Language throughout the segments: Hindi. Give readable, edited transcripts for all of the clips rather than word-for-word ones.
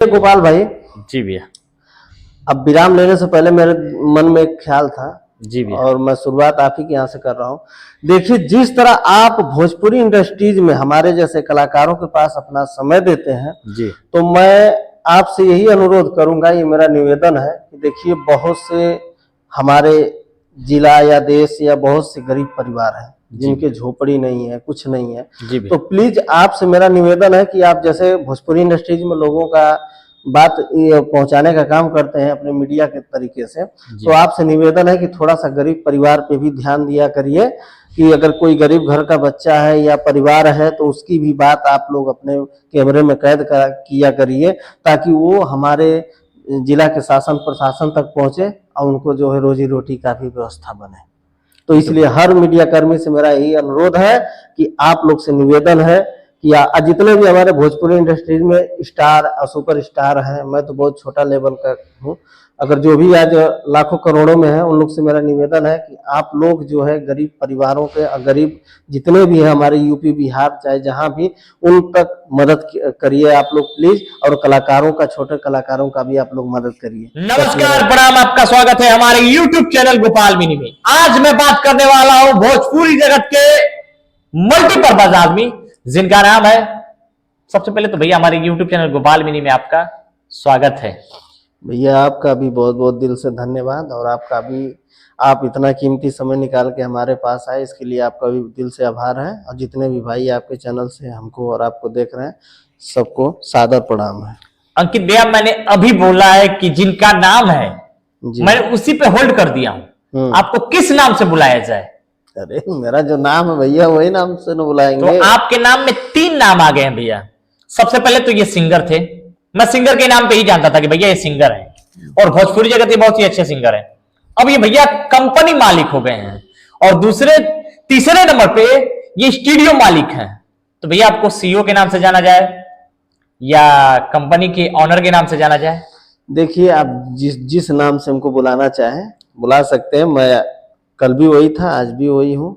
गोपाल भाई। जी भैया। अब विराम लेने से पहले मेरे मन में एक ख्याल था। जी भैया। और मैं शुरुआत आप ही के यहाँ से कर रहा हूँ। देखिए, जिस तरह आप भोजपुरी इंडस्ट्रीज में हमारे जैसे कलाकारों के पास अपना समय देते हैं जी। तो मैं आपसे यही अनुरोध करूंगा, ये मेरा निवेदन है कि देखिए, बहुत से हमारे जिला या देश या बहुत से गरीब परिवार हैं जिनके झोपड़ी नहीं है, कुछ नहीं है। तो प्लीज आपसे मेरा निवेदन है कि आप जैसे भोजपुरी इंडस्ट्रीज में लोगों का बात पहुंचाने का काम करते हैं अपने मीडिया के तरीके से, तो आपसे निवेदन है कि थोड़ा सा गरीब परिवार पे भी ध्यान दिया करिए कि अगर कोई गरीब घर का बच्चा है या परिवार है तो उसकी भी बात आप लोग अपने कैमरे में कैद किया करिए, ताकि वो हमारे जिला के शासन प्रशासन तक पहुंचे और उनको जो है रोजी रोटी का भी व्यवस्था बने। तो इसलिए हर मीडिया कर्मी से मेरा यही अनुरोध है कि आप लोग से निवेदन है कि जितने भी हमारे भोजपुरी इंडस्ट्रीज में स्टार और सुपर स्टार हैं, मैं तो बहुत छोटा लेवल का हूँ, अगर जो भी आज लाखों करोड़ों में है उन लोग से मेरा निवेदन है कि आप लोग जो है गरीब परिवारों के और गरीब जितने भी हैं हमारे यूपी बिहार चाहे जहां भी, उन तक मदद करिए आप लोग प्लीज। और कलाकारों का, छोटे कलाकारों का भी आप लोग मदद करिए। नमस्कार, प्रणाम, आपका स्वागत है हमारे YouTube चैनल गोपाल मिनी में। आज मैं बात करने वाला हूं भोजपुरी जगत के मल्टीपर्पज आदमी जिनका नाम है, सबसे पहले तो भैया हमारे YouTube चैनल गोपाल मिनी में आपका स्वागत है। भैया आपका भी बहुत बहुत दिल से धन्यवाद, और आपका भी, आप इतना कीमती समय निकाल के हमारे पास आए इसके लिए आपका भी दिल से आभार है। और जितने भी भाई आपके चैनल से हमको और आपको देख रहे हैं सबको सादर प्रणाम है। अंकित भैया, मैंने अभी बोला है कि जिनका नाम है मैंने उसी पे होल्ड कर दिया हूं, आपको किस नाम से बुलाया जाए? अरे मेरा जो नाम है भैया वही नाम से न बुलाएंगे। तो आपके नाम में 3 नाम आ गए हैं भैया। सबसे पहले तो ये सिंगर थे, मैं सिंगर के नाम पे ही जानता था कि भैया ये सिंगर है और भोजपुरी जगत ये बहुत ही अच्छे सिंगर है। अब ये भैया कंपनी मालिक हो गए हैं और तीसरे नंबर पे ये स्टूडियो मालिक हैं। तो भैया आपको सीईओ के नाम से जाना जाए या कंपनी के ऑनर के नाम से जाना जाए? देखिए, आप जिस नाम से हमको बुलाना चाहें बुला सकते हैं। मैं कल भी वही था, आज भी वही हूँ।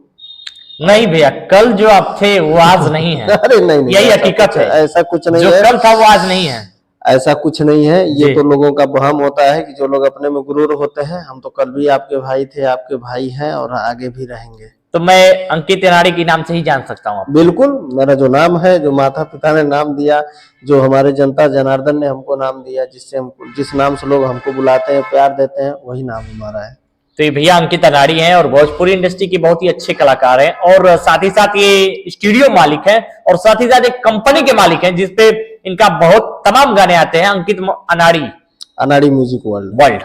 नहीं भैया, कल जो आप थे वो आज नहीं है। अरे नहीं, यही हकीकत है, ऐसा कुछ नहीं है। जो कल था वो आज नहीं है, ऐसा कुछ नहीं है। ये तो लोगों का वहम होता है कि जो लोग अपने में गुरूर होते हैं। हम तो कल भी आपके भाई थे, आपके भाई हैं और आगे भी रहेंगे। तो मैं अंकित अनाड़ी के नाम से ही जान सकता हूँ? बिल्कुल, मेरा जो नाम है, जो माता पिता ने नाम दिया, जो हमारे जनता जनार्दन ने हमको नाम दिया, जिस नाम से लोग हमको बुलाते हैं, प्यार देते हैं, वही नाम हमारा है। तो ये भैया अंकित अनाड़ी हैं और भोजपुरी इंडस्ट्री के बहुत ही अच्छे कलाकार हैं और साथ ही साथ ये स्टूडियो मालिक हैं और साथ ही साथ एक कंपनी के मालिक हैं जिसपे इनका बहुत तमाम गाने आते हैं, अंकित अनाड़ी म्यूजिक वर्ल्ड।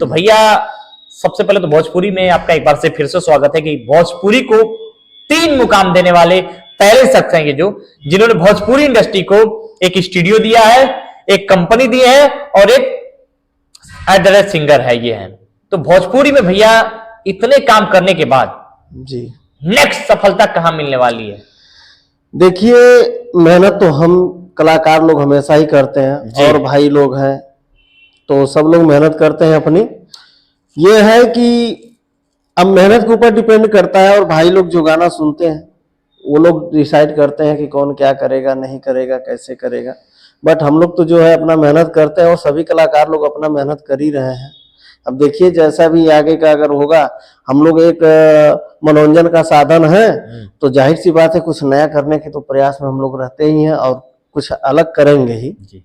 तो भैया सबसे पहले तो भोजपुरी में आपका एक बार से फिर से स्वागत है कि भोजपुरी को 3 मुकाम देने वाले पहले शख्स हैं जिन्होंने भोजपुरी इंडस्ट्री को एक स्टूडियो दिया है, एक कंपनी दी है और एक एडरेस सिंगर है ये है। तो भोजपुरी में भैया इतने काम करने के बाद जी नेक्स्ट सफलता कहां मिलने वाली है? देखिए, मेहनत तो हम कलाकार लोग हमेशा ही करते हैं और भाई लोग हैं तो सब लोग मेहनत करते हैं अपनी। ये है कि अब मेहनत के ऊपर डिपेंड करता है और भाई लोग जो गाना सुनते हैं वो लोग डिसाइड करते हैं कि कौन क्या करेगा, नहीं करेगा, कैसे करेगा। बट हम लोग तो जो है अपना मेहनत करते हैं और सभी कलाकार लोग अपना मेहनत कर ही रहे हैं। अब देखिए, जैसा भी आगे का अगर होगा, हम लोग एक मनोरंजन का साधन है तो जाहिर सी बात है कुछ नया करने के तो प्रयास में हम लोग रहते ही हैं और कुछ अलग करेंगे ही जी।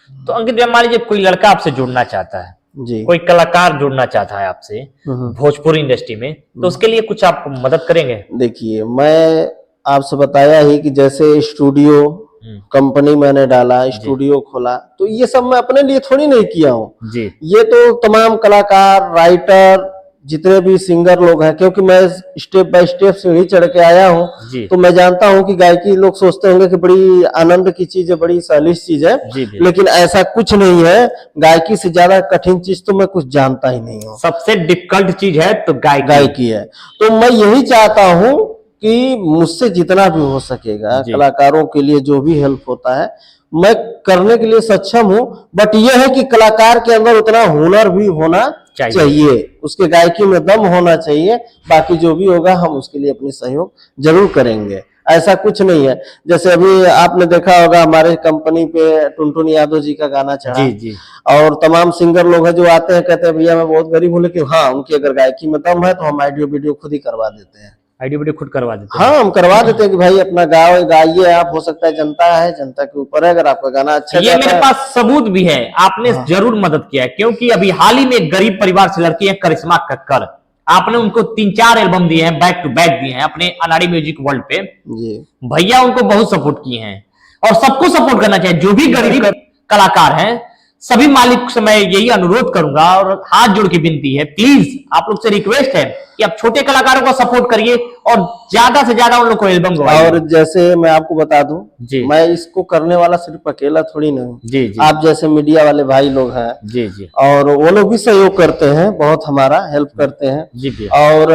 तो अंकित भैया, मान लीजिए कोई लड़का आपसे जुड़ना चाहता है जी, कोई कलाकार जुड़ना चाहता है आपसे भोजपुरी इंडस्ट्री में, तो उसके लिए कुछ आप मदद करेंगे? देखिए, मैं आपसे बताया ही कि जैसे स्टूडियो कंपनी मैंने डाला, स्टूडियो खोला, तो ये सब मैं अपने लिए थोड़ी नहीं किया हूँ जी। ये तो तमाम कलाकार, राइटर, जितने भी सिंगर लोग हैं, क्योंकि मैं स्टेप बाय स्टेप सीढ़ी चढ़ के आया हूँ तो मैं जानता हूँ कि गायकी लोग सोचते होंगे कि बड़ी आनंद की चीज है, बड़ी सैलिश चीज है, लेकिन ऐसा कुछ नहीं है। गायकी से ज्यादा कठिन चीज तो मैं कुछ जानता ही नहीं हूँ। सबसे डिफिकल्ट चीज है तो गायकी है। तो मैं यही चाहता हूँ कि मुझसे जितना भी हो सकेगा कलाकारों के लिए जो भी हेल्प होता है मैं करने के लिए सक्षम हूँ। बट यह है कि कलाकार के अंदर उतना हुनर भी होना चाहिए, उसके गायकी में दम होना चाहिए। बाकी जो भी होगा हम उसके लिए अपनी सहयोग जरूर करेंगे। ऐसा कुछ नहीं है। जैसे अभी आपने देखा होगा हमारे कंपनी पे टुनटुन यादव जी का गाना चढ़ा, जी जी और तमाम सिंगर लोग हैं जो आते हैं कहते हैं भैया मैं बहुत गरीब हूँ, लेकिन हाँ उनकी अगर गायकी में दम है तो हम ऑडियो वीडियो खुद ही करवा देते हैं। आईडी वीडियो खुद करवा देते हैं। हाँ हम करवा देते हैं कि भाई अपना गाओ गाइए आप, हो सकता है जनता के ऊपर है, अगर आपका गाना अच्छा ये जाता मेरे है। पास सबूत भी है, आपने जरूर मदद किया है, क्योंकि अभी हाल ही में एक गरीब परिवार से लड़की है करिश्मा कक्कर, आपने उनको 3-4 एल्बम दिए हैं, बैक टू बैक दिए हैं अपने अनाड़ी म्यूजिक वर्ल्ड पे। जी भैया उनको बहुत सपोर्ट किए हैं, और सबको सपोर्ट करना चाहिए, जो भी गरीब कलाकार हैं सभी मालिक से मैं यही अनुरोध करूंगा और हाथ जोड़ के विनती है, प्लीज आप लोग से रिक्वेस्ट है कि आप छोटे कलाकारों को सपोर्ट करिए और ज्यादा से ज्यादा उन लोग को एल्बम गवाइए। और जैसे मैं आपको बता दूं, जी मैं इसको करने वाला सिर्फ अकेला थोड़ी नहीं हूँ, जी जी आप जैसे मीडिया वाले भाई लोग हैं जी जी और वो लोग भी सहयोग करते हैं, बहुत हमारा हेल्प करते हैं। जी भैया और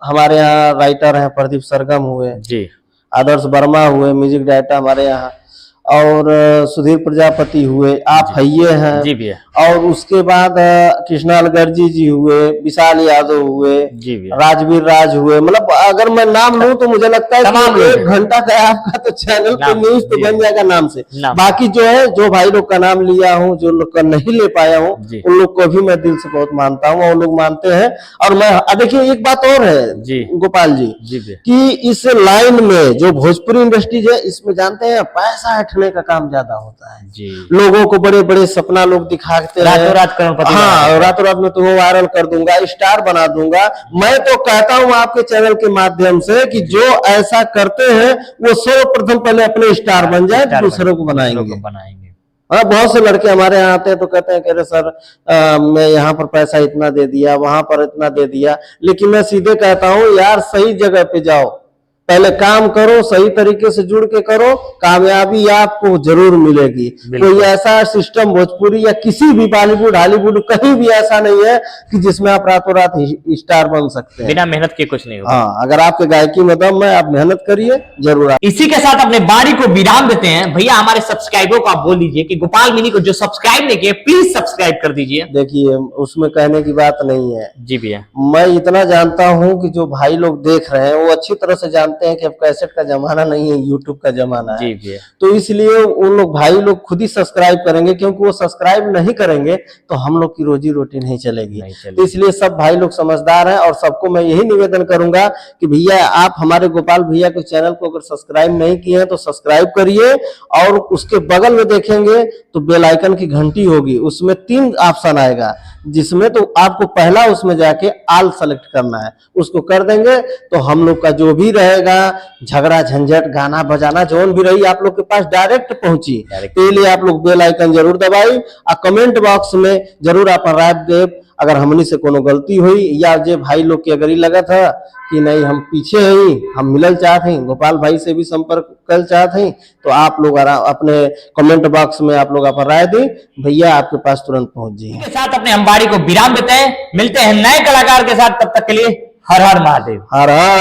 हमारे यहाँ राइटर हैं प्रदीप सरगम हुए, जी आदर्श वर्मा हुए म्यूजिक डायरेक्टर हमारे यहाँ, और सुधीर प्रजापति हुए, आप हइये हैं, जी भैया और उसके बाद कृष्णा अलगर्जी जी हुए, विशाल यादव हुए, जी भैया राजवीर राज हुए। मतलब अगर मैं नाम लूं तो मुझे लगता है तमाम कि लोग 1 घंटा का आपका तो चैनल पे नाम, न्यूज तो जी। बन जाएगा नाम से। नाम। बाकी जो है, जो भाई लोग का नाम लिया हूँ, जो लोग का नहीं ले पाया हूँ, जी। उन लोग को भी मैं दिल से बहुत मानता हूँ और लोग मानते हैं। और मैं देखिए एक बात और है जी गोपाल जी, जी भैया कि इस लाइन में जो भोजपुरी इंडस्ट्रीज है, इसमें जानते हैं पैसा हटने का काम ज्यादा होता है। जी लोगों को बड़े बड़े सपना लोग दिखाते हैं, रातों रात करोड़पति बना हाँ देते हैं। रातों रात में तुम्हें वायरल कर दूंगा, स्टार बना दूंगा। मैं तो कहता हूं आपके चैनल के माध्यम से कि जो ऐसा करते हैं वो सर्वप्रथम पहले अपने स्टार बन जाए, स्टार दूसरों को बनाएंगे। बनाएंगे। हाँ बहुत से लड़के हमारे यहाँ आते हैं तो कहते हैं कि अरे सर मैं यहाँ पर पैसा इतना दे दिया, वहां पर इतना दे दिया, लेकिन मैं सीधे कहता हूँ यार सही जगह पे जाओ, पहले काम करो, सही तरीके से जुड़ के करो, कामयाबी आपको जरूर मिलेगी। बिल्कुल। कोई ऐसा सिस्टम भोजपुरी या किसी भी बॉलीवुड हॉलीवुड कहीं भी ऐसा नहीं है कि जिसमें आप रातों रात स्टार बन सकते हैं। बिना मेहनत के कुछ नहीं होगा। हाँ अगर आपके गायकी में दम है, आप मेहनत करिए, जरूर इसी के साथ अपने बारी को विराम देते हैं। भैया हमारे सब्सक्राइबर को आप बोल दीजिए कि गोपाल मिनी को जो सब्सक्राइब नहीं किए प्लीज सब्सक्राइब कर दीजिए। देखिए उसमें कहने की बात नहीं है। जी भैया मैं इतना जानता हूं कि जो भाई लोग देख रहे हैं वो अच्छी तरह से जानते हैं कि अब कैसेट का जमाना नहीं है, यूट्यूब का जमाना है। जी भैया तो इसलिए उन लोग भाई लोग खुद ही सब्सक्राइब करेंगे, क्योंकि वो सब्सक्राइब नहीं करेंगे तो हम लोग की रोजी रोटी नहीं चलेगी। नहीं चलेगी। तो इसलिए सब भाई लोग समझदार हैं और सबको मैं यही निवेदन करूंगा कि भैया आप हमारे गोपाल भैया के चैनल को अगर सब्सक्राइब नहीं किए हैं तो सब्सक्राइब करिए, और उसके बगल में देखेंगे तो बेल आइकन की घंटी होगी, उसमें 3 ऑप्शन आएगा, जिसमें तो आपको पहला उसमें जाके ऑल सेलेक्ट करना है, उसको कर देंगे तो हम लोग का जो भी रहेगा झगड़ा झंझट गाना बजाना जो भी रही आप लोग के पास डायरेक्ट पहुंची। तो लिए आप लोग बेल आइकन जरूर दबाई और कमेंट बॉक्स में जरूर आप राय देव, अगर हमनी से कोनो गलती हुई या जे भाई लोग के अगर लगा था कि नहीं हम पीछे हैं, हम मिलल चाहते हैं, गोपाल भाई से भी संपर्क कर चाहते हैं, तो आप लोग अपने कमेंट बॉक्स में आप लोग अपन राय दें, भैया आपके पास तुरंत पहुंच जाइए। के साथ अपने हम बारी को विराम देते हैं, मिलते हैं नए कलाकार के साथ, तब तक के लिए हर हर महादेव। हर हर